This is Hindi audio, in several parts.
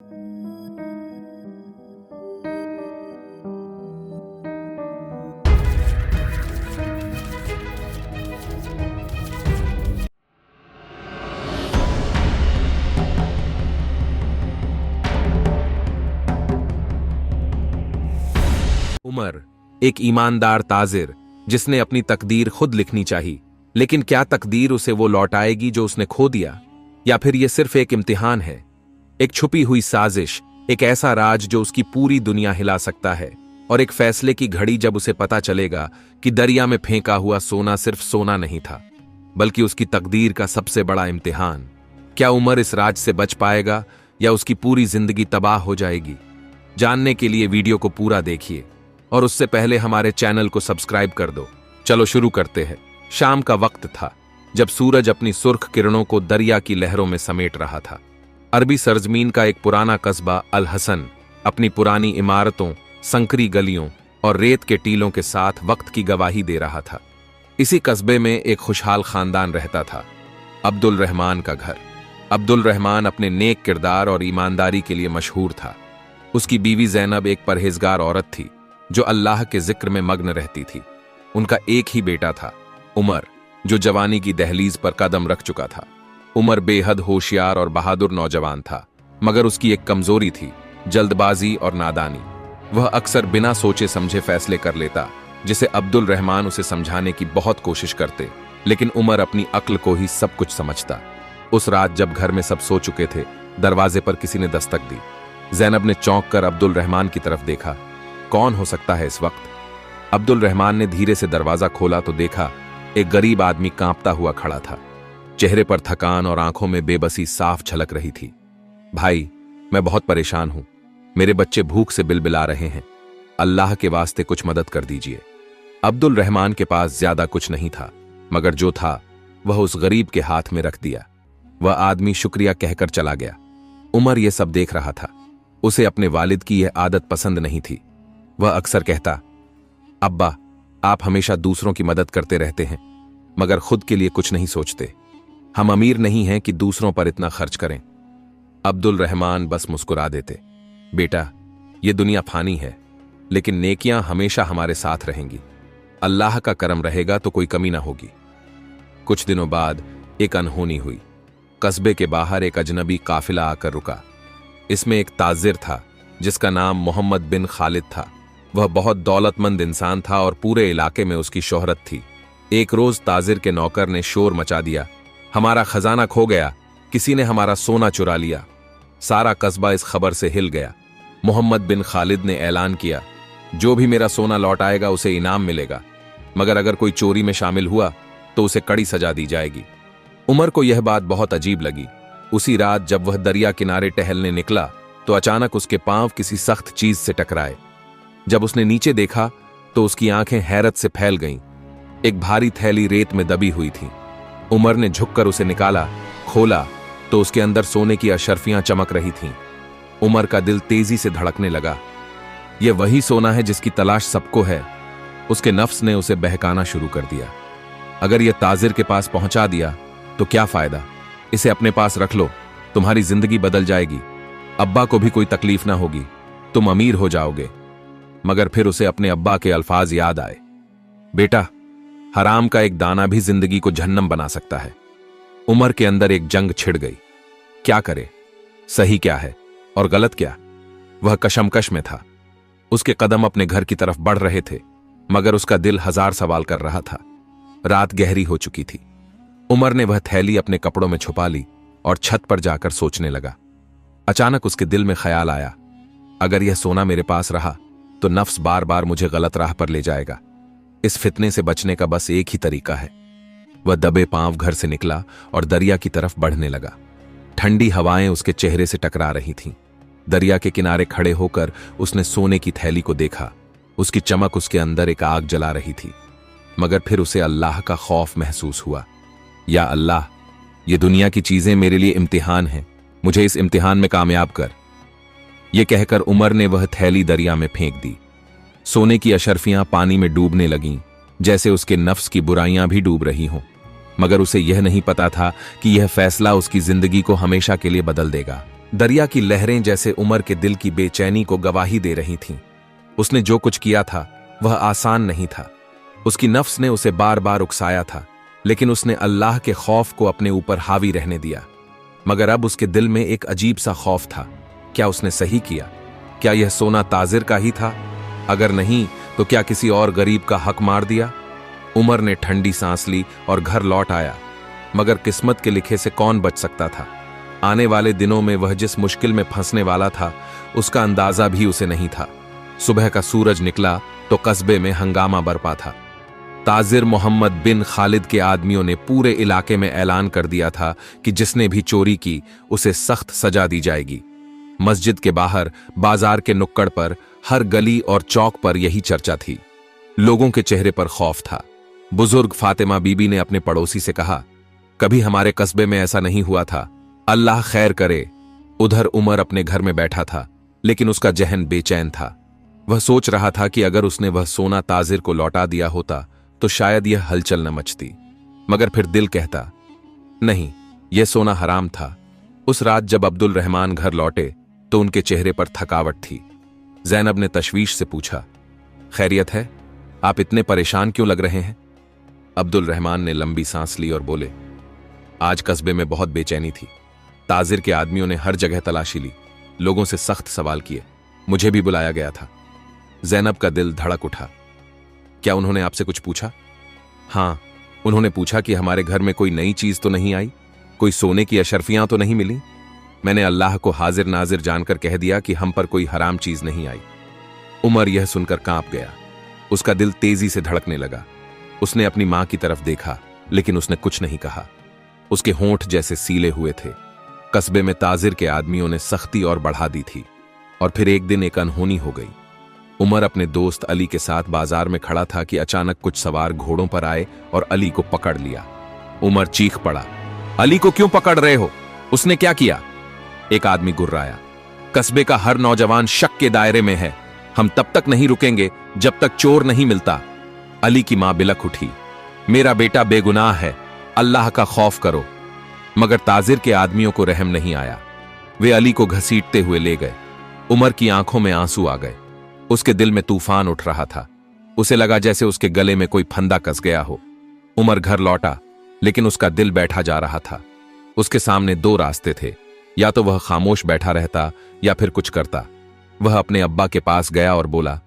उमर, एक ईमानदार ताजिर जिसने अपनी तकदीर खुद लिखनी चाहिए, लेकिन क्या तकदीर उसे वो लौटाएगी जो उसने खो दिया, या फिर यह सिर्फ एक इम्तिहान है, एक छुपी हुई साजिश, एक ऐसा राज जो उसकी पूरी दुनिया हिला सकता है, और एक फैसले की घड़ी जब उसे पता चलेगा कि दरिया में फेंका हुआ सोना सिर्फ सोना नहीं था, बल्कि उसकी तकदीर का सबसे बड़ा इम्तिहान। क्या उमर इस राज से बच पाएगा या उसकी पूरी जिंदगी तबाह हो जाएगी? जानने के लिए वीडियो को पूरा देखिए और उससे पहले हमारे चैनल को सब्सक्राइब कर दो। चलो शुरू करते हैं। शाम का वक्त था जब सूरज अपनी सुर्ख किरणों को दरिया की लहरों में समेट रहा था। अरबी सरजमीन का एक पुराना कस्बा अल हसन अपनी पुरानी इमारतों, संकरी गलियों और रेत के टीलों के साथ वक्त की गवाही दे रहा था। इसी कस्बे में एक खुशहाल खानदान रहता था, अब्दुल रहमान का घर। अब्दुल रहमान अपने नेक किरदार और ईमानदारी के लिए मशहूर था। उसकी बीवी जैनब एक परहेजगार औरत थी जो अल्लाह के जिक्र में मग्न रहती थी। उनका एक ही बेटा था, उमर, जो जवानी की दहलीज पर कदम रख चुका था। उमर बेहद होशियार और बहादुर नौजवान था, मगर उसकी एक कमजोरी थी, जल्दबाजी और नादानी। वह अक्सर बिना सोचे समझे फैसले कर लेता, जिसे अब्दुल रहमान उसे समझाने की बहुत कोशिश करते, लेकिन उमर अपनी अक्ल को ही सब कुछ समझता। उस रात जब घर में सब सो चुके थे, दरवाजे पर किसी ने दस्तक दी। जैनब ने चौंक कर अब्दुल रहमान की तरफ देखा। कौन हो सकता है इस वक्त? अब्दुल रहमान ने धीरे से दरवाजा खोला तो देखा एक गरीब आदमी कांपता हुआ खड़ा था। चेहरे पर थकान और आंखों में बेबसी साफ झलक रही थी। भाई, मैं बहुत परेशान हूं। मेरे बच्चे भूख से बिलबिला रहे हैं। अल्लाह के वास्ते कुछ मदद कर दीजिए। अब्दुल रहमान के पास ज्यादा कुछ नहीं था, मगर जो था वह उस गरीब के हाथ में रख दिया। वह आदमी शुक्रिया कहकर चला गया। उमर यह सब देख रहा था। उसे अपने वालिद की यह आदत पसंद नहीं थी। वह अक्सर कहता, अब्बा, आप हमेशा दूसरों की मदद करते रहते हैं, मगर खुद के लिए कुछ नहीं सोचते। हम अमीर नहीं हैं कि दूसरों पर इतना खर्च करें। अब्दुल रहमान बस मुस्कुरा देते। बेटा, यह दुनिया फानी है, लेकिन नेकियां हमेशा हमारे साथ रहेंगी। अल्लाह का करम रहेगा तो कोई कमी ना होगी। कुछ दिनों बाद एक अनहोनी हुई। कस्बे के बाहर एक अजनबी काफिला आकर रुका। इसमें एक ताजिर था जिसका नाम मोहम्मद बिन खालिद था। वह बहुत दौलतमंद इंसान था और पूरे इलाके में उसकी शोहरत थी। एक रोज ताजिर के नौकर ने शोर मचा दिया, हमारा खजाना खो गया, किसी ने हमारा सोना चुरा लिया। सारा कस्बा इस खबर से हिल गया। मोहम्मद बिन खालिद ने ऐलान किया, जो भी मेरा सोना लौट आएगा उसे इनाम मिलेगा, मगर अगर कोई चोरी में शामिल हुआ तो उसे कड़ी सजा दी जाएगी। उमर को यह बात बहुत अजीब लगी। उसी रात जब वह दरिया किनारे टहलने निकला तो अचानक उसके पांव किसी सख्त चीज से टकराए। जब उसने नीचे देखा तो उसकी आंखें हैरत से फैल गईं। एक भारी थैली रेत में दबी हुई थी। उमर ने झुककर उसे निकाला, खोला तो उसके अंदर सोने की अशर्फियां चमक रही थीं। उमर का दिल तेजी से धड़कने लगा। यह वही सोना है जिसकी तलाश सबको है। उसके नफ्स ने उसे बहकाना शुरू कर दिया। अगर यह ताजिर के पास पहुंचा दिया तो क्या फायदा? इसे अपने पास रख लो, तुम्हारी जिंदगी बदल जाएगी। अब्बा को भी कोई तकलीफ ना होगी, तुम अमीर हो जाओगे। मगर फिर उसे अपने अब्बा के अल्फाज याद आए, बेटा, हराम का एक दाना भी जिंदगी को जहन्नम बना सकता है। उमर के अंदर एक जंग छिड़ गई। क्या करे? सही क्या है और गलत क्या? वह कशमकश में था। उसके कदम अपने घर की तरफ बढ़ रहे थे, मगर उसका दिल हजार सवाल कर रहा था। रात गहरी हो चुकी थी। उमर ने वह थैली अपने कपड़ों में छुपा ली और छत पर जाकर सोचने लगा। अचानक उसके दिल में ख्याल आया, अगर यह सोना मेरे पास रहा तो नफ्स बार बार मुझे गलत राह पर ले जाएगा। इस फितने से बचने का बस एक ही तरीका है। वह दबे पांव घर से निकला और दरिया की तरफ बढ़ने लगा। ठंडी हवाएं उसके चेहरे से टकरा रही थीं। दरिया के किनारे खड़े होकर उसने सोने की थैली को देखा। उसकी चमक उसके अंदर एक आग जला रही थी, मगर फिर उसे अल्लाह का खौफ महसूस हुआ। या अल्लाह, ये दुनिया की चीजें मेरे लिए इम्तिहान हैं, मुझे इस इम्तिहान में कामयाब कर। यह कहकर उमर ने वह थैली दरिया में फेंक दी। सोने की अशर्फियां पानी में डूबने लगीं, जैसे उसके नफ्स की बुराइयां भी डूब रही हों। मगर उसे यह नहीं पता था कि यह फैसला उसकी जिंदगी को हमेशा के लिए बदल देगा। दरिया की लहरें जैसे उमर के दिल की बेचैनी को गवाही दे रही थीं। उसने जो कुछ किया था वह आसान नहीं था। उसकी नफ्स ने उसे बार बार उकसाया था, लेकिन उसने अल्लाह के खौफ को अपने ऊपर हावी रहने दिया। मगर अब उसके दिल में एक अजीब सा खौफ था। क्या उसने सही किया? क्या यह सोना ताजिर का ही था? अगर नहीं तो क्या किसी और गरीब का हक मार दिया? उमर ने ठंडी सांस ली और घर लौट आया। मगर किस्मत के लिखे से कौन बच सकता था? आने वाले दिनों में वह जिस मुश्किल में फंसने वाला था उसका अंदाजा भी उसे नहीं था। सुबह का सूरज निकला तो कस्बे में हंगामा बरपा था। ताजिर मोहम्मद बिन खालिद के आदमियों ने पूरे इलाके में ऐलान कर दिया था कि जिसने भी चोरी की उसे सख्त सजा दी जाएगी। मस्जिद के बाहर, बाजार के नुक्कड़ पर, हर गली और चौक पर यही चर्चा थी। लोगों के चेहरे पर खौफ था। बुजुर्ग फातिमा बीबी ने अपने पड़ोसी से कहा, कभी हमारे कस्बे में ऐसा नहीं हुआ था, अल्लाह खैर करे। उधर उमर अपने घर में बैठा था, लेकिन उसका जहन बेचैन था। वह सोच रहा था कि अगर उसने वह सोना ताजिर को लौटा दिया होता तो शायद यह हलचल न मचती। मगर फिर दिल कहता, नहीं, यह सोना हराम था। उस रात जब अब्दुल रहमान घर लौटे तो उनके चेहरे पर थकावट थी। जैनब ने तशवीश से पूछा, खैरियत है? आप इतने परेशान क्यों लग रहे हैं? अब्दुल रहमान ने लंबी सांस ली और बोले, आज कस्बे में बहुत बेचैनी थी। ताजिर के आदमियों ने हर जगह तलाशी ली, लोगों से सख्त सवाल किए, मुझे भी बुलाया गया था। जैनब का दिल धड़क उठा। क्या उन्होंने आपसे कुछ पूछा? हाँ, उन्होंने पूछा कि हमारे घर में कोई नई चीज तो नहीं आई, कोई सोने की अशरफियां तो नहीं मिली। मैंने अल्लाह को हाजिर नाजिर जानकर कह दिया कि हम पर कोई हराम चीज नहीं आई। उमर यह सुनकर कांप गया। उसका दिल तेजी से धड़कने लगा। उसने अपनी मां की तरफ देखा, लेकिन उसने कुछ नहीं कहा। उसके होंठ जैसे सीले हुए थे। कस्बे में ताजिर के आदमियों ने सख्ती और बढ़ा दी थी। और फिर एक दिन एक अनहोनी हो गई। उमर अपने दोस्त अली के साथ बाजार में खड़ा था कि अचानक कुछ सवार घोड़ों पर आए और अली को पकड़ लिया। उमर चीख पड़ा, अली को क्यों पकड़ रहे हो? उसने क्या किया? एक आदमी गुर्राया, कस्बे का हर नौजवान शक के दायरे में है। हम तब तक नहीं रुकेंगे जब तक चोर नहीं मिलता। अली की मां बिलख उठी, मेरा बेटा बेगुनाह है, अल्लाह का खौफ करो। मगर ताजिर के आदमियों को रहम नहीं आया। वे अली को घसीटते हुए ले गए। उमर की आंखों में आंसू आ गए। उसके दिल में तूफान उठ रहा था। उसे लगा जैसे उसके गले में कोई फंदा कस गया हो। उमर घर लौटा, लेकिन उसका दिल बैठा जा रहा था। उसके सामने दो रास्ते थे, या तो वह खामोश बैठा रहता या फिर कुछ करता। वह अपने अब्बा के पास गया और बोला,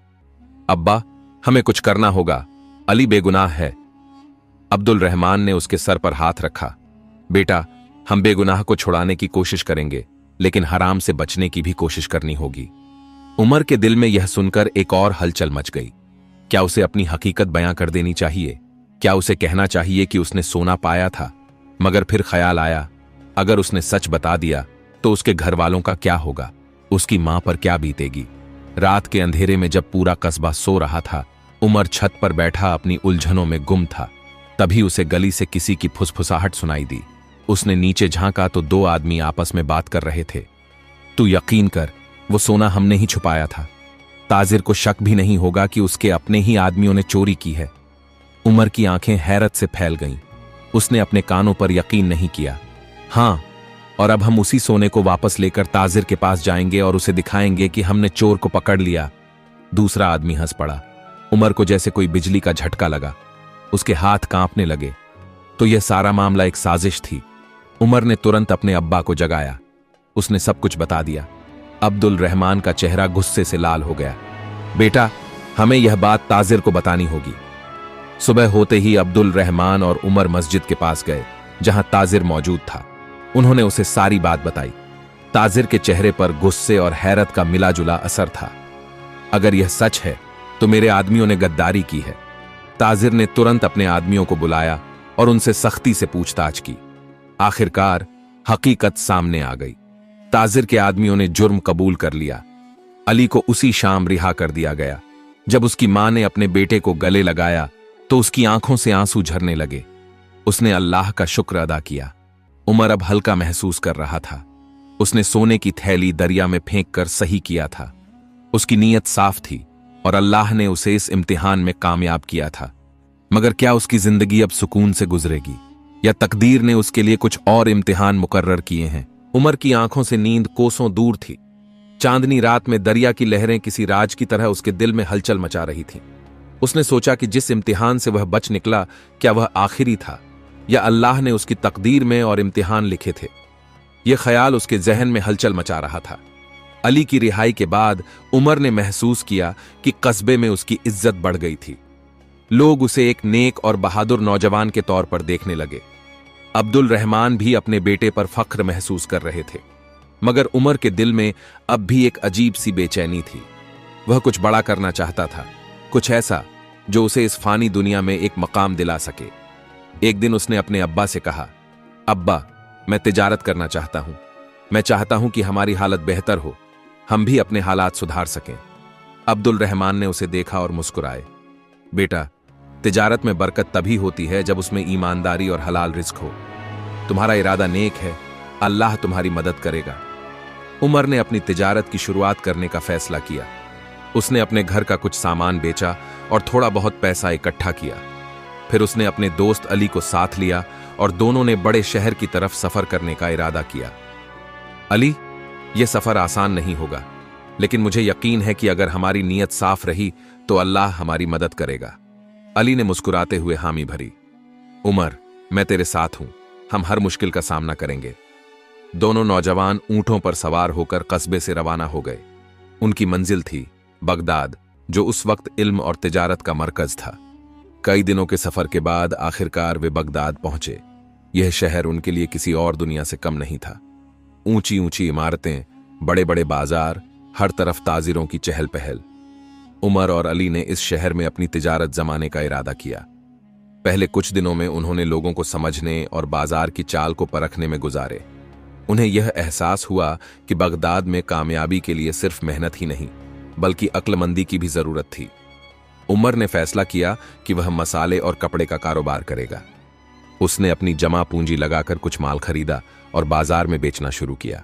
अब्बा, हमें कुछ करना होगा, अली बेगुनाह है। अब्दुल रहमान ने उसके सर पर हाथ रखा, बेटा, हम बेगुनाह को छुड़ाने की कोशिश करेंगे, लेकिन हराम से बचने की भी कोशिश करनी होगी। उमर के दिल में यह सुनकर एक और हलचल मच गई। क्या उसे अपनी हकीकत बयां कर देनी चाहिए? क्या उसे कहना चाहिए कि उसने सोना पाया था? मगर फिर ख्याल आया, अगर उसने सच बता दिया तो उसके घर वालों का क्या होगा? उसकी मां पर क्या बीतेगी? रात के अंधेरे में जब पूरा कस्बा सो रहा था, उमर छत पर बैठा अपनी उलझनों में गुम था। तभी उसे गली से किसी की फुसफुसाहट सुनाई दी। उसने नीचे झांका तो दो आदमी आपस में बात कर रहे थे। तू यकीन कर, वो सोना हमने ही छुपाया था। ताजिर को शक भी नहीं होगा कि उसके अपने ही आदमियों ने चोरी की है। उमर की आंखें हैरत से फैल गईं। उसने अपने कानों पर यकीन नहीं किया। हां, और अब हम उसी सोने को वापस लेकर ताजिर के पास जाएंगे और उसे दिखाएंगे कि हमने चोर को पकड़ लिया। दूसरा आदमी हंस पड़ा। उमर को जैसे कोई बिजली का झटका लगा। उसके हाथ कांपने लगे। तो यह सारा मामला एक साजिश थी। उमर ने तुरंत अपने अब्बा को जगाया। उसने सब कुछ बता दिया। अब्दुल रहमान का चेहरा गुस्से से लाल हो गया। बेटा, हमें यह बात ताजिर को बतानी होगी। सुबह होते ही अब्दुल रहमान और उमर मस्जिद के पास गए, जहां ताजिर मौजूद था। उन्होंने उसे सारी बात बताई। ताजिर के चेहरे पर गुस्से और हैरत का मिला जुला असर था। अगर यह सच है तो मेरे आदमियों ने गद्दारी की है। ताजिर ने तुरंत अपने आदमियों को बुलाया और उनसे सख्ती से पूछताछ की। आखिरकार हकीकत सामने आ गई। ताजिर के आदमियों ने जुर्म कबूल कर लिया। अली को उसी शाम रिहा कर दिया गया। जब उसकी मां ने अपने बेटे को गले लगाया तो उसकी आंखों से आंसू झरने लगे। उसने अल्लाह का शुक्र अदा किया। उमर अब हल्का महसूस कर रहा था। उसने सोने की थैली दरिया में फेंककर सही किया था। उसकी नीयत साफ थी और अल्लाह ने उसे इस इम्तिहान में कामयाब किया था। मगर क्या उसकी जिंदगी अब सुकून से गुजरेगी, या तकदीर ने उसके लिए कुछ और इम्तिहान मुकर्रर किए हैं? उमर की आंखों से नींद कोसों दूर थी। चांदनी रात में दरिया की लहरें किसी राज की तरह उसके दिल में हलचल मचा रही थीं। उसने सोचा कि जिस इम्तिहान से वह बच निकला, क्या वह आखिरी था या अल्लाह ने उसकी तकदीर में और इम्तिहान लिखे थे। यह ख्याल उसके जहन में हलचल मचा रहा था। अली की रिहाई के बाद उमर ने महसूस किया कि कस्बे में उसकी इज्जत बढ़ गई थी। लोग उसे एक नेक और बहादुर नौजवान के तौर पर देखने लगे। अब्दुल रहमान भी अपने बेटे पर फख्र महसूस कर रहे थे, मगर उमर के दिल में अब भी एक अजीब सी बेचैनी थी। वह कुछ बड़ा करना चाहता था, कुछ ऐसा जो उसे इस फानी दुनिया में एक मकाम दिला सके। एक दिन उसने अपने अब्बा से कहा, अब्बा, मैं तिजारत करना चाहता हूं। मैं चाहता हूं कि हमारी हालत बेहतर हो, हम भी अपने हालात सुधार सकें। अब्दुल रहमान ने उसे देखा और मुस्कुराए। बेटा, तिजारत में बरकत तभी होती है जब उसमें ईमानदारी और हलाल रिस्क हो। तुम्हारा इरादा नेक है, अल्लाह तुम्हारी मदद करेगा। उमर ने अपनी तिजारत की शुरुआत करने का फैसला किया। उसने अपने घर का कुछ सामान बेचा और थोड़ा बहुत पैसा इकट्ठा किया। फिर उसने अपने दोस्त अली को साथ लिया और दोनों ने बड़े शहर की तरफ सफर करने का इरादा किया। अली, यह सफर आसान नहीं होगा, लेकिन मुझे यकीन है कि अगर हमारी नीयत साफ रही तो अल्लाह हमारी मदद करेगा। अली ने मुस्कुराते हुए हामी भरी। उमर, मैं तेरे साथ हूं, हम हर मुश्किल का सामना करेंगे। दोनों नौजवान ऊंटों पर सवार होकर कस्बे से रवाना हो गए। उनकी मंजिल थी बगदाद, जो उस वक्त इल्म और तिजारत का मरकज था। कई दिनों के सफर के बाद आखिरकार वे बगदाद पहुंचे। यह शहर उनके लिए किसी और दुनिया से कम नहीं था। ऊंची ऊंची इमारतें, बड़े बड़े बाजार, हर तरफ ताजिरों की चहल पहल। उमर और अली ने इस शहर में अपनी तिजारत जमाने का इरादा किया। पहले कुछ दिनों में उन्होंने लोगों को समझने और बाजार की चाल को परखने में गुजारे। उन्हें यह एहसास हुआ कि बगदाद में कामयाबी के लिए सिर्फ मेहनत ही नहीं, बल्कि अक्लमंदी की भी जरूरत थी। उमर ने फैसला किया कि वह मसाले और कपड़े का कारोबार करेगा। उसने अपनी जमा पूंजी लगाकर कुछ माल खरीदा और बाजार में बेचना शुरू किया।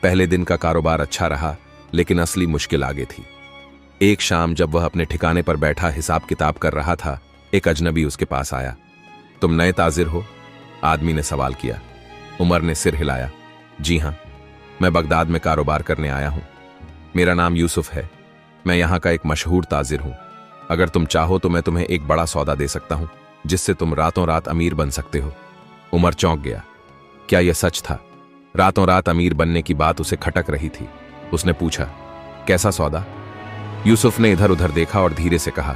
पहले दिन का कारोबार अच्छा रहा, लेकिन असली मुश्किल आगे थी। एक शाम जब वह अपने ठिकाने पर बैठा हिसाब किताब कर रहा था, एक अजनबी उसके पास आया। तुम नए ताजिर हो? आदमी ने सवाल किया। उमर ने सिर हिलाया। जी हां, मैं बगदाद में कारोबार करने आया हूं। मेरा नाम यूसुफ है। मैं यहां का एक मशहूर ताजिर हूं। अगर तुम चाहो तो मैं तुम्हें एक बड़ा सौदा दे सकता हूं, जिससे तुम रातों रात अमीर बन सकते हो। उमर चौंक गया। क्या यह सच था? रातों रात अमीर बनने की बात उसे खटक रही थी। उसने पूछा, कैसा सौदा? यूसुफ ने इधर उधर देखा और धीरे से कहा,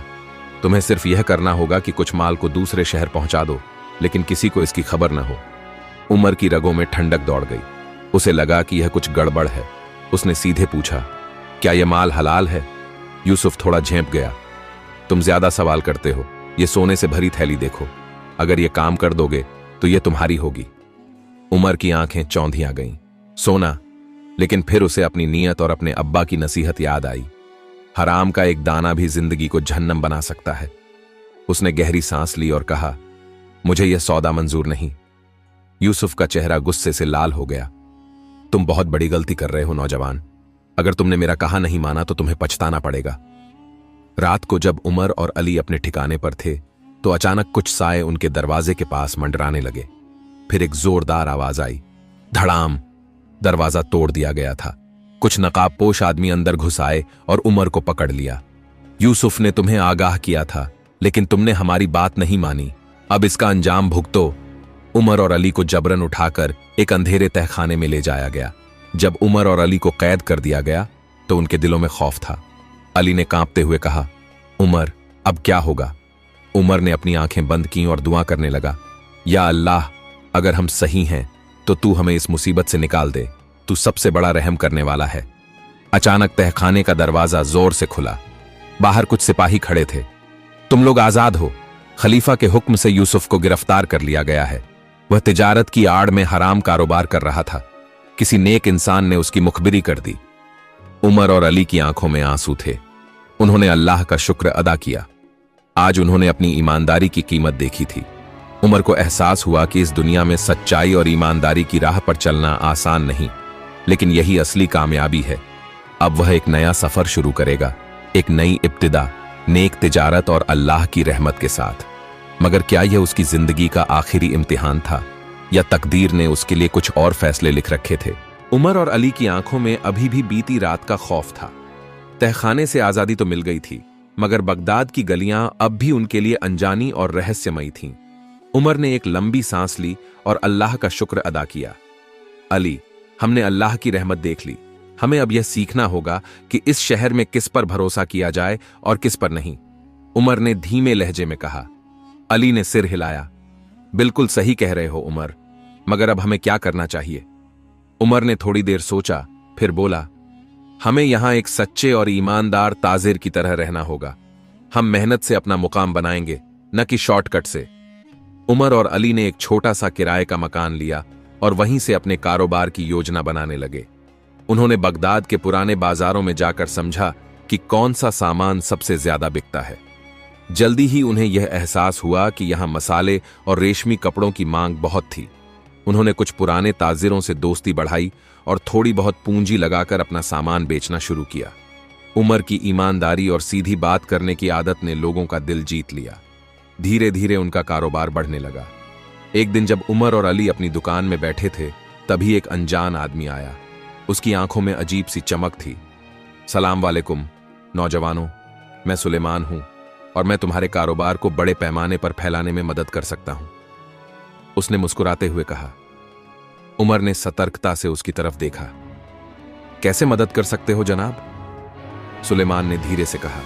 तुम्हें सिर्फ यह करना होगा कि कुछ माल को दूसरे शहर पहुंचा दो, लेकिन किसी को इसकी खबर न हो। उमर की रगों में ठंडक दौड़ गई। उसे लगा कि यह कुछ गड़बड़ है। उसने सीधे पूछा, क्या यह माल हलाल है? यूसुफ थोड़ा झेंप गया। तुम ज्यादा सवाल करते हो। यह सोने से भरी थैली देखो। अगर यह काम कर दोगे तो यह तुम्हारी होगी। उमर की आंखें चौंधियां गईं। सोना? लेकिन फिर उसे अपनी नीयत और अपने अब्बा की नसीहत याद आई। हराम का एक दाना भी जिंदगी को जहन्नम बना सकता है। उसने गहरी सांस ली और कहा, मुझे यह सौदा मंजूर नहीं। यूसुफ का चेहरा गुस्से से लाल हो गया। तुम बहुत बड़ी गलती कर रहे हो नौजवान। अगर तुमने मेरा कहा नहीं माना तो तुम्हें पछताना पड़ेगा। रात को जब उमर और अली अपने ठिकाने पर थे, तो अचानक कुछ साए उनके दरवाजे के पास मंडराने लगे। फिर एक जोरदार आवाज आई। धड़ाम! दरवाजा तोड़ दिया गया था। कुछ नकाबपोश आदमी अंदर घुस आए और उमर को पकड़ लिया। यूसुफ ने तुम्हें आगाह किया था, लेकिन तुमने हमारी बात नहीं मानी। अब इसका अंजाम भुगतो। उमर और अली को जबरन उठाकर एक अंधेरे तहखाने में ले जाया गया। जब उमर और अली को कैद कर दिया गया तो उनके दिलों में खौफ था। अली ने कांपते हुए कहा, उमर, अब क्या होगा? उमर ने अपनी आंखें बंद की और दुआ करने लगा, या अल्लाह, अगर हम सही हैं तो तू हमें इस मुसीबत से निकाल दे। तू सबसे बड़ा रहम करने वाला है। अचानक तहखाने का दरवाजा जोर से खुला। बाहर कुछ सिपाही खड़े थे। तुम लोग आजाद हो। खलीफा के हुक्म से यूसुफ को गिरफ्तार कर लिया गया है। वह तिजारत की आड़ में हराम कारोबार कर रहा था। किसी नेक इंसान ने उसकी मुखबिरी कर दी। उमर और अली की आंखों में आंसू थे। उन्होंने अल्लाह का शुक्र अदा किया। आज उन्होंने अपनी ईमानदारी की कीमत देखी थी। उमर को एहसास हुआ कि इस दुनिया में सच्चाई और ईमानदारी की राह पर चलना आसान नहीं, लेकिन यही असली कामयाबी है। अब वह एक नया सफर शुरू करेगा, एक नई इब्तिदा, नेक तिजारत और अल्लाह की रहमत के साथ। मगर क्या यह उसकी जिंदगी का आखिरी इम्तिहान था? या तकदीर ने उसके लिए कुछ और फैसले लिख रखे थे। उमर और अली की आंखों में अभी भी बीती रात का खौफ था। तहखाने से आजादी तो मिल गई थी, मगर बगदाद की गलियां अब भी उनके लिए अनजानी और रहस्यमयी थीं। उमर ने एक लंबी सांस ली और अल्लाह का शुक्र अदा किया। अली, हमने अल्लाह की रहमत देख ली। हमें अब यह सीखना होगा कि इस शहर में किस पर भरोसा किया जाए और किस पर नहीं, उमर ने धीमे लहजे में कहा। अली ने सिर हिलाया। बिल्कुल सही कह रहे हो उमर, मगर अब हमें क्या करना चाहिए? उमर ने थोड़ी देर सोचा, फिर बोला, हमें यहां एक सच्चे और ईमानदार ताजिर की तरह रहना होगा। हम मेहनत से अपना मुकाम बनाएंगे, न कि शॉर्टकट से। उमर और अली ने एक छोटा सा किराए का मकान लिया और वहीं से अपने कारोबार की योजना बनाने लगे। उन्होंने बगदाद के पुराने बाजारों में जाकर समझा कि कौन सा सामान सबसे ज्यादा बिकता है। जल्दी ही उन्हें यह एहसास हुआ कि यहां मसाले और रेशमी कपड़ों की मांग बहुत थी। उन्होंने कुछ पुराने ताजिरों से दोस्ती बढ़ाई और थोड़ी बहुत पूंजी लगाकर अपना सामान बेचना शुरू किया। उमर की ईमानदारी और सीधी बात करने की आदत ने लोगों का दिल जीत लिया। धीरे धीरे उनका कारोबार बढ़ने लगा। एक दिन जब उमर और अली अपनी दुकान में बैठे थे, तभी एक अनजान आदमी आया। उसकी आंखों में अजीब सी चमक थी। सलाम वालेकुम नौजवानों, मैं सुलेमान हूं और मैं तुम्हारे कारोबार को बड़े पैमाने पर फैलाने में मदद कर सकता हूं, उसने मुस्कुराते हुए कहा। उमर ने सतर्कता से उसकी तरफ देखा। कैसे मदद कर सकते हो जनाब? सुलेमान ने धीरे से कहा।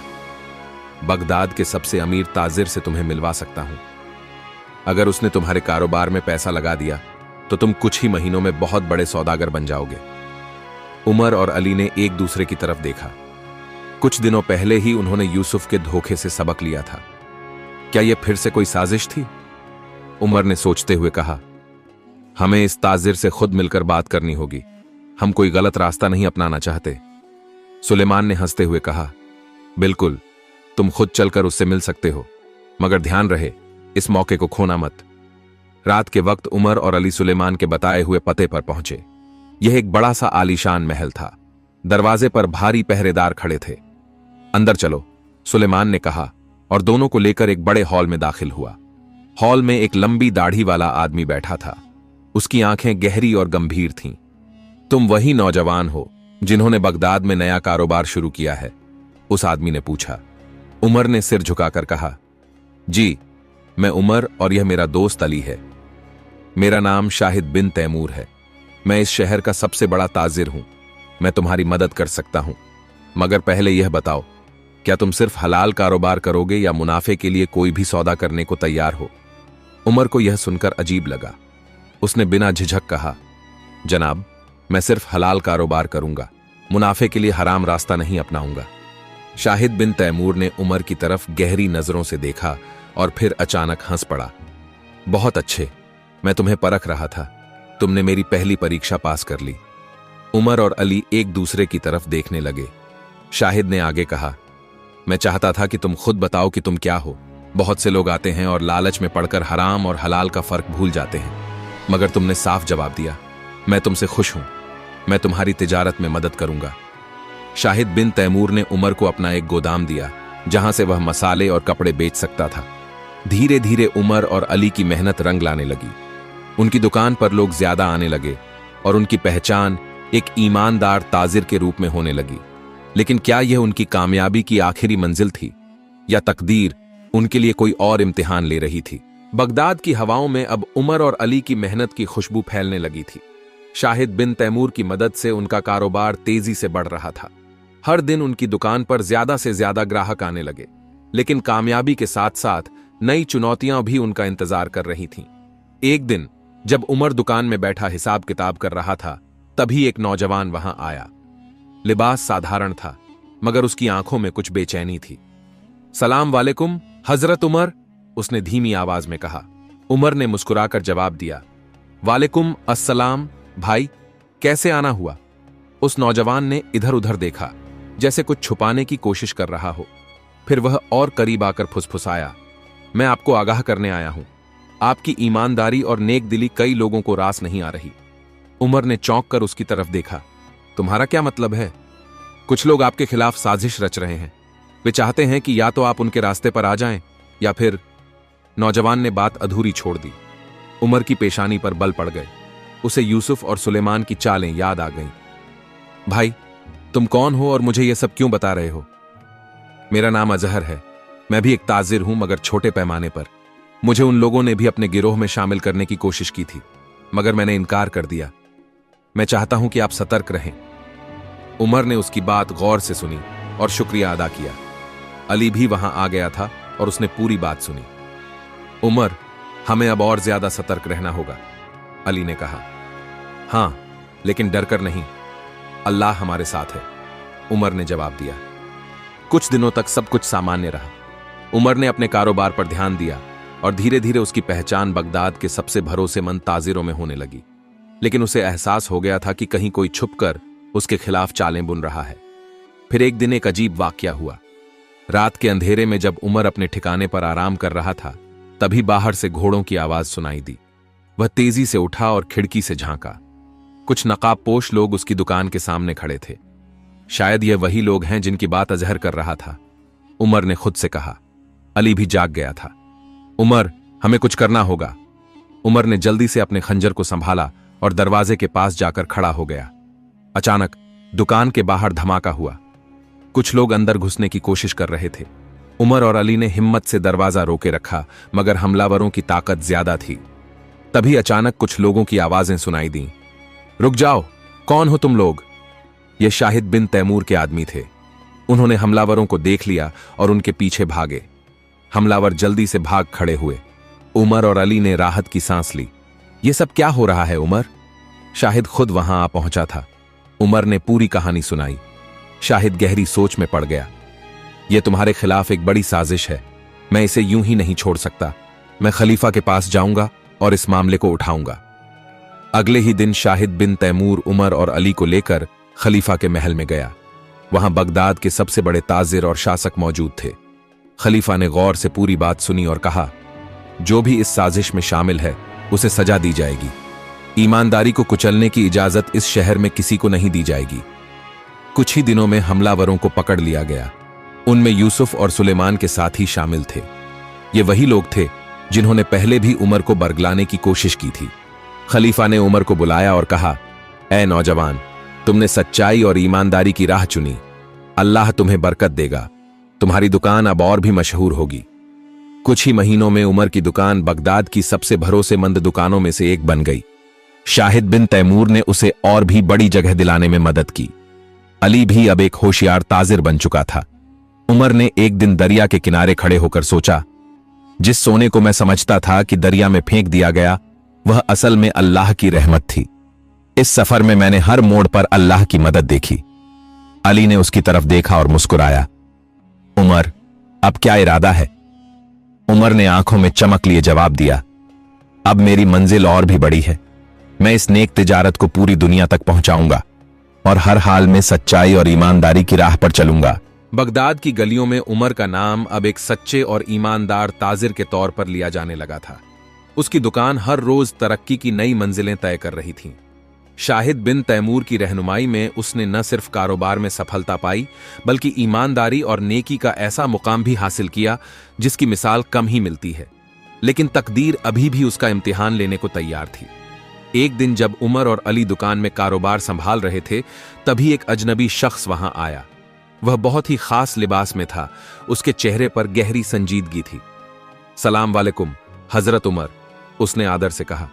बगदाद के सबसे अमीर ताजिर से तुम्हें मिलवा सकता हूं। अगर उसने तुम्हारे कारोबार में पैसा लगा दिया तो तुम कुछ ही महीनों में बहुत बड़े सौदागर बन जाओगे। उमर और अली ने एक दूसरे की तरफ देखा। कुछ दिनों पहले ही उन्होंने यूसुफ के धोखे से सबक लिया था। क्या यह फिर से कोई साजिश थी? उमर ने सोचते हुए कहा, हमें इस ताजिर से खुद मिलकर बात करनी होगी। हम कोई गलत रास्ता नहीं अपनाना चाहते। सुलेमान ने हंसते हुए कहा, बिल्कुल, तुम खुद चलकर उससे मिल सकते हो, मगर ध्यान रहे इस मौके को खोना मत। रात के वक्त उमर और अली सुलेमान के बताए हुए पते पर पहुंचे। यह एक बड़ा सा आलीशान महल था। दरवाजे पर भारी पहरेदार खड़े थे। अंदर चलो, सुलेमान ने कहा और दोनों को लेकर एक बड़े हॉल में दाखिल हुआ। हॉल में एक लंबी दाढ़ी वाला आदमी बैठा था। उसकी आंखें गहरी और गंभीर थीं। तुम वही नौजवान हो जिन्होंने बगदाद में नया कारोबार शुरू किया है? उस आदमी ने पूछा। उमर ने सिर झुकाकर कहा, जी, मैं उमर और यह मेरा दोस्त अली है। मेरा नाम शाहिद बिन तैमूर है। मैं इस शहर का सबसे बड़ा ताजिर हूं। मैं तुम्हारी मदद कर सकता हूं, मगर पहले यह बताओ, क्या तुम सिर्फ हलाल कारोबार करोगे या मुनाफे के लिए कोई भी सौदा करने को तैयार हो? उमर को यह सुनकर अजीब लगा। उसने बिना झिझक कहा, जनाब, मैं सिर्फ हलाल कारोबार करूंगा, मुनाफे के लिए हराम रास्ता नहीं अपनाऊंगा। शाहिद बिन तैमूर ने उमर की तरफ गहरी नजरों से देखा और फिर अचानक हंस पड़ा। बहुत अच्छे, मैं तुम्हें परख रहा था। तुमने मेरी पहली परीक्षा पास कर ली। उमर और अली एक दूसरे की तरफ देखने लगे। शाहिद ने आगे कहा, मैं चाहता था कि तुम खुद बताओ कि तुम क्या हो। बहुत से लोग आते हैं और लालच में पड़कर हराम और हलाल का फर्क भूल जाते हैं, मगर तुमने साफ जवाब दिया। मैं तुमसे खुश हूं। मैं तुम्हारी तिजारत में मदद करूंगा। शाहिद बिन तैमूर ने उमर को अपना एक गोदाम दिया, जहां से वह मसाले और कपड़े बेच सकता था। धीरे धीरे उमर और अली की मेहनत रंग लाने लगी। उनकी दुकान पर लोग ज्यादा आने लगे और उनकी पहचान एक ईमानदार ताजिर के रूप में होने लगी। लेकिन क्या यह उनकी कामयाबी की आखिरी मंजिल थी, या तकदीर उनके लिए कोई और इम्तिहान ले रही थी? बगदाद की हवाओं में अब उमर और अली की मेहनत की खुशबू फैलने लगी थी। शाहिद बिन तैमूर की मदद से उनका कारोबार तेजी से बढ़ रहा था। हर दिन उनकी दुकान पर ज्यादा से ज्यादा ग्राहक आने लगे, लेकिन कामयाबी के साथ साथ नई चुनौतियां भी उनका इंतजार कर रही थीं। एक दिन जब उमर दुकान में बैठा हिसाब किताब कर रहा था, तभी एक नौजवान वहां आया। लिबास साधारण था, मगर उसकी आंखों में कुछ बेचैनी थी। सलाम वालेकुम हजरत उमर, उसने धीमी आवाज में कहा। उमर ने मुस्कुराकर जवाब दिया, वालेकुम अस्सलाम भाई, कैसे आना हुआ? उस नौजवान ने इधर उधर देखा, जैसे कुछ छुपाने की कोशिश कर रहा हो। फिर वह और करीब आकर फुसफुसाया, मैं आपको आगाह करने आया हूं। आपकी ईमानदारी और नेक दिली कई लोगों को रास नहीं आ रही। उमर ने चौंक कर उसकी तरफ देखा। तुम्हारा क्या मतलब है? कुछ लोग आपके खिलाफ साजिश रच रहे हैं। वे चाहते हैं कि या तो आप उनके रास्ते पर आ जाएं, या फिर। नौजवान ने बात अधूरी छोड़ दी। उमर की पेशानी पर बल पड़ गए। उसे यूसुफ और सुलेमान की चालें याद आ गईं। भाई, तुम कौन हो और मुझे यह सब क्यों बता रहे हो? मेरा नाम अजहर है। मैं भी एक ताजिर हूं, मगर छोटे पैमाने पर। मुझे उन लोगों ने भी अपने गिरोह में शामिल करने की कोशिश की थी, मगर मैंने इनकार कर दिया। मैं चाहता हूं कि आप सतर्क रहें। उमर ने उसकी बात गौर से सुनी और शुक्रिया अदा किया। अली भी वहां आ गया था और उसने पूरी बात सुनी। उमर, हमें अब और ज्यादा सतर्क रहना होगा, अली ने कहा। हां, लेकिन डरकर नहीं, अल्लाह हमारे साथ है, उमर ने जवाब दिया। कुछ दिनों तक सब कुछ सामान्य रहा। उमर ने अपने कारोबार पर ध्यान दिया और धीरे धीरे उसकी पहचान बगदाद के सबसे भरोसेमंद ताजिरों में होने लगी। लेकिन उसे एहसास हो गया था कि कहीं कोई छुपकर उसके खिलाफ चालें बुन रहा है। फिर एक दिन एक अजीब वाकया हुआ। रात के अंधेरे में जब उमर अपने ठिकाने पर आराम कर रहा था, तभी बाहर से घोड़ों की आवाज सुनाई दी। वह तेजी से उठा और खिड़की से झांका। कुछ नकाबपोश लोग उसकी दुकान के सामने खड़े थे। शायद यह वही लोग हैं जिनकी बात अजहर कर रहा था, उमर ने खुद से कहा। अली भी जाग गया था। उमर, हमें कुछ करना होगा। उमर ने जल्दी से अपने खंजर को संभाला और दरवाजे के पास जाकर खड़ा हो गया। अचानक दुकान के बाहर धमाका हुआ। कुछ लोग अंदर घुसने की कोशिश कर रहे थे। उमर और अली ने हिम्मत से दरवाजा रोके रखा, मगर हमलावरों की ताकत ज्यादा थी। तभी अचानक कुछ लोगों की आवाजें सुनाई दीं। रुक जाओ, कौन हो तुम लोग? ये शाहिद बिन तैमूर के आदमी थे। उन्होंने हमलावरों को देख लिया और उनके पीछे भागे। हमलावर जल्दी से भाग खड़े हुए। उमर और अली ने राहत की सांस ली। यह सब क्या हो रहा है उमर? शाहिद खुद वहां आ पहुंचा था। उमर ने पूरी कहानी सुनाई। शाहिद गहरी सोच में पड़ गया। यह तुम्हारे खिलाफ एक बड़ी साजिश है। मैं इसे यूं ही नहीं छोड़ सकता। मैं खलीफा के पास जाऊंगा और इस मामले को उठाऊंगा। अगले ही दिन शाहिद बिन तैमूर उमर और अली को लेकर खलीफा के महल में गया। वहां बगदाद के सबसे बड़े ताजिर और शासक मौजूद थे। खलीफा ने गौर से पूरी बात सुनी और कहा, जो भी इस साजिश में शामिल है उसे सजा दी जाएगी। ईमानदारी को कुचलने की इजाजत इस शहर में किसी को नहीं दी जाएगी। कुछ ही दिनों में हमलावरों को पकड़ लिया गया। उनमें यूसुफ और सुलेमान के साथी शामिल थे। ये वही लोग थे जिन्होंने पहले भी उमर को बरगलाने की कोशिश की थी। खलीफा ने उमर को बुलाया और कहा, ऐ नौजवान, तुमने सच्चाई और ईमानदारी की राह चुनी। अल्लाह तुम्हें बरकत देगा। तुम्हारी दुकान अब और भी मशहूर होगी। कुछ ही महीनों में उमर की दुकान बगदाद की सबसे भरोसेमंद दुकानों में से एक बन गई। शाहिद बिन तैमूर ने उसे और भी बड़ी जगह दिलाने में मदद की। अली भी अब एक होशियार ताजिर बन चुका था। उमर ने एक दिन दरिया के किनारे खड़े होकर सोचा, जिस सोने को मैं समझता था कि दरिया में फेंक दिया गया, वह असल में अल्लाह की रहमत थी। इस सफर में मैंने हर मोड़ पर अल्लाह की मदद देखी। अली ने उसकी तरफ देखा और मुस्कुराया। उमर, अब क्या इरादा है? उमर ने आंखों में चमक लिए जवाब दिया, अब मेरी मंजिल और भी बड़ी है। मैं इस नेक तिजारत को पूरी दुनिया तक पहुंचाऊंगा और हर हाल में सच्चाई और ईमानदारी की राह पर चलूंगा। बगदाद की गलियों में उमर का नाम अब एक सच्चे और ईमानदार ताजिर के तौर पर लिया जाने लगा था। उसकी दुकान हर रोज तरक्की की नई मंजिलें तय कर रही थी। शाहिद बिन तैमूर की रहनुमाई में उसने न सिर्फ कारोबार में सफलता पाई, बल्कि ईमानदारी और नेकी का ऐसा मुकाम भी हासिल किया जिसकी मिसाल कम ही मिलती है। लेकिन तकदीर अभी भी उसका इम्तिहान लेने को तैयार थी। एक दिन जब उमर और अली दुकान में कारोबार संभाल रहे थे, तभी एक अजनबी शख्स वहां आया। वह बहुत ही खास लिबास में था। उसके चेहरे पर गहरी संजीदगी थी। सलाम वालेकुम हजरत उमर, उसने आदर से कहा।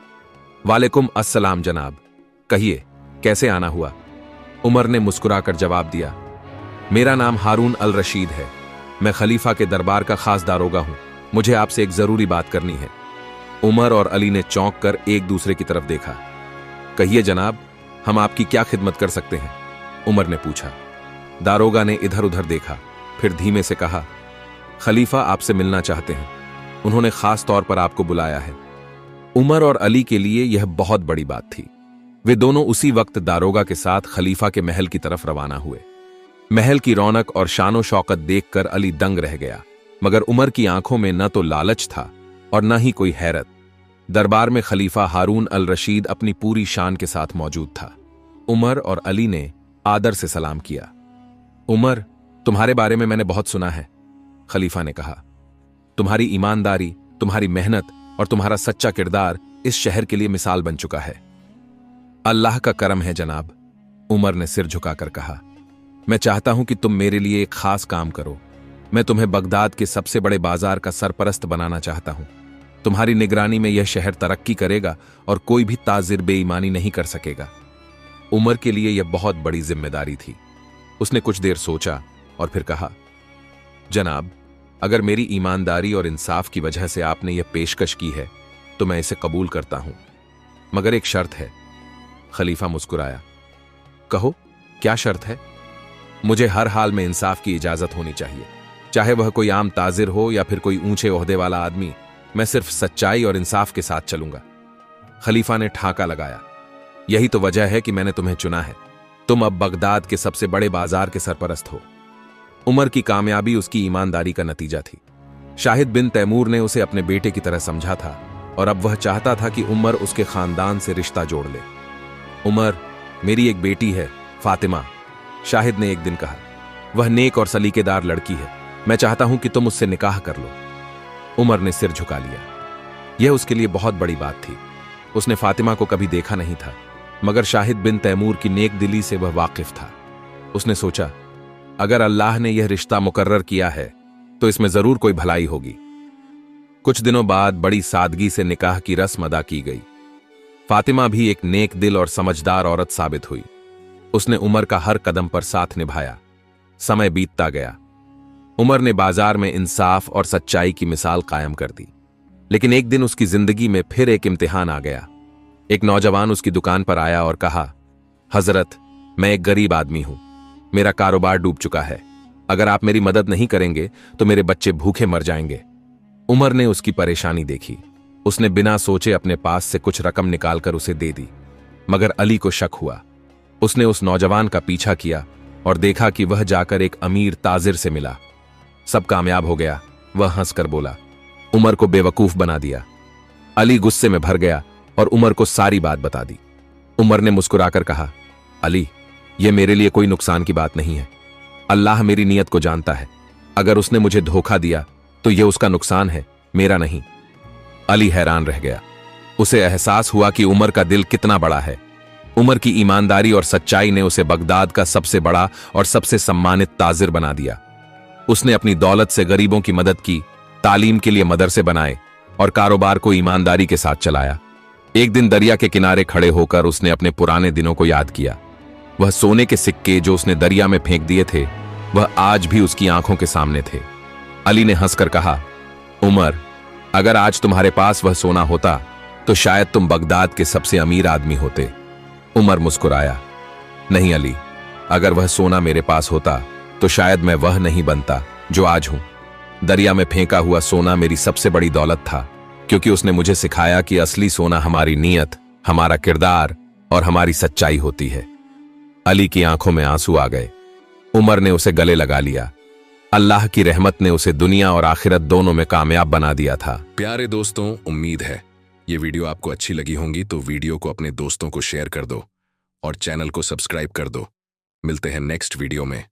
वालेकुम अस्सलाम जनाब, कहिए कैसे आना हुआ? उमर ने मुस्कुराकर जवाब दिया, मेरा नाम हारून अल रशीद है। मैं खलीफा के दरबार का खास दारोगा हूं। मुझे आपसे एक जरूरी बात करनी है। उमर और अली ने चौंक कर एक दूसरे की तरफ देखा। कहिए जनाब, हम आपकी क्या खिदमत कर सकते हैं? उमर ने पूछा। दारोगा ने इधर उधर देखा, फिर धीमे से कहा, खलीफा आपसे मिलना चाहते हैं। उन्होंने खास तौर पर आपको बुलाया है। उमर और अली के लिए यह बहुत बड़ी बात थी। वे दोनों उसी वक्त दारोगा के साथ खलीफा के महल की तरफ रवाना हुए। महल की रौनक और शानो शौकत देखकर अली दंग रह गया, मगर उमर की आंखों में न तो लालच था और न ही कोई हैरत। दरबार में खलीफा हारून अल रशीद अपनी पूरी शान के साथ मौजूद था। उमर और अली ने आदर से सलाम किया। उमर, तुम्हारे बारे में मैंने बहुत सुना है, खलीफा ने कहा। तुम्हारी ईमानदारी, तुम्हारी मेहनत और तुम्हारा सच्चा किरदार इस शहर के लिए मिसाल बन चुका है। अल्लाह का करम है जनाब, उमर ने सिर झुकाकर कहा। मैं चाहता हूं कि तुम मेरे लिए एक खास काम करो। मैं तुम्हें बगदाद के सबसे बड़े बाजार का सरपरस्त बनाना चाहता हूं। तुम्हारी निगरानी में यह शहर तरक्की करेगा और कोई भी ताजिर बेईमानी नहीं कर सकेगा। उमर के लिए यह बहुत बड़ी जिम्मेदारी थी। उसने कुछ देर सोचा और फिर कहा, जनाब, अगर मेरी ईमानदारी और इंसाफ की वजह से आपने यह पेशकश की है तो मैं इसे कबूल करता हूं, मगर एक शर्त है। खलीफा मुस्कुराया। कहो, क्या शर्त है? मुझे हर हाल में इंसाफ की इजाजत होनी चाहिए, चाहे वह कोई आम ताजिर हो या फिर कोई ऊंचे ओहदे वाला आदमी। मैं सिर्फ सच्चाई और इंसाफ के साथ चलूंगा। खलीफा ने ठाका लगाया। यही तो वजह है कि मैंने तुम्हें चुना है। तुम अब बगदाद के सबसे बड़े बाजार के सरपरस्त हो। उमर की कामयाबी उसकी ईमानदारी का नतीजा थी। शाहिद बिन तैमूर ने उसे अपने बेटे की तरह समझा था और अब वह चाहता था कि उमर उसके खानदान से रिश्ता जोड़ ले। उमर, मेरी एक बेटी है, फातिमा, शाहिद ने एक दिन कहा। वह नेक और सलीकेदार लड़की है। मैं चाहता हूं कि तुम उससे निकाह कर लो। उमर ने सिर झुका लिया। यह उसके लिए बहुत बड़ी बात थी। उसने फातिमा को कभी देखा नहीं था, मगर शाहिद बिन तैमूर की नेक दिली से वह वाकिफ था। उसने सोचा, अगर अल्लाह ने यह रिश्ता मुकर्रर किया है तो इसमें जरूर कोई भलाई होगी। कुछ दिनों बाद बड़ी सादगी से निकाह की रस्म अदा की गई। फातिमा भी एक नेक दिल और समझदार औरत साबित हुई। उसने उमर का हर कदम पर साथ निभाया। समय बीतता गया। उमर ने बाजार में इंसाफ और सच्चाई की मिसाल कायम कर दी। लेकिन एक दिन उसकी जिंदगी में फिर एक इम्तिहान आ गया। एक नौजवान उसकी दुकान पर आया और कहा, हजरत, मैं एक गरीब आदमी हूं। मेरा कारोबार डूब चुका है। अगर आप मेरी मदद नहीं करेंगे तो मेरे बच्चे भूखे मर जाएंगे। उमर ने उसकी परेशानी देखी। उसने बिना सोचे अपने पास से कुछ रकम निकालकर उसे दे दी। मगर अली को शक हुआ। उसने उस नौजवान का पीछा किया और देखा कि वह जाकर एक अमीर ताजिर से मिला। सब कामयाब हो गया। वह हंसकर बोला, उमर को बेवकूफ बना दिया। अली गुस्से में भर गया और उमर को सारी बात बता दी। उमर ने मुस्कुराकर कहा, अली, यह मेरे लिए कोई नुकसान की बात नहीं है। अल्लाह मेरी नीयत को जानता है। अगर उसने मुझे धोखा दिया तो यह उसका नुकसान है, मेरा नहीं। अली हैरान रह गया। उसे एहसास हुआ कि उमर का दिल कितना बड़ा है। उमर की ईमानदारी और सच्चाई ने उसे बगदाद का सबसे बड़ा और सबसे सम्मानित ताजिर बना दिया। उसने अपनी दौलत से गरीबों की मदद की, तालीम के लिए मदरसे बनाए और कारोबार को ईमानदारी के साथ चलाया। एक दिन दरिया के किनारे खड़े होकर उसने अपने पुराने दिनों को याद किया। वह सोने के सिक्के जो उसने दरिया में फेंक दिए थे, वह आज भी उसकी आंखों के सामने थे। अली ने हंसकर कहा, उमर, अगर आज तुम्हारे पास वह सोना होता तो शायद तुम बगदाद के सबसे अमीर आदमी होते। उमर मुस्कुराया। नहीं अली, अगर वह सोना मेरे पास होता तो शायद मैं वह नहीं बनता जो आज हूं। दरिया में फेंका हुआ सोना मेरी सबसे बड़ी दौलत था, क्योंकि उसने मुझे सिखाया कि असली सोना हमारी नीयत, हमारा किरदार और हमारी सच्चाई होती है। अली की आंखों में आंसू आ गए। उमर ने उसे गले लगा लिया। अल्लाह की रहमत ने उसे दुनिया और आखिरत दोनों में कामयाब बना दिया था। प्यारे दोस्तों, उम्मीद है ये वीडियो आपको अच्छी लगी होंगी, तो वीडियो को अपने दोस्तों को शेयर कर दो और चैनल को सब्सक्राइब कर दो। मिलते हैं नेक्स्ट वीडियो में।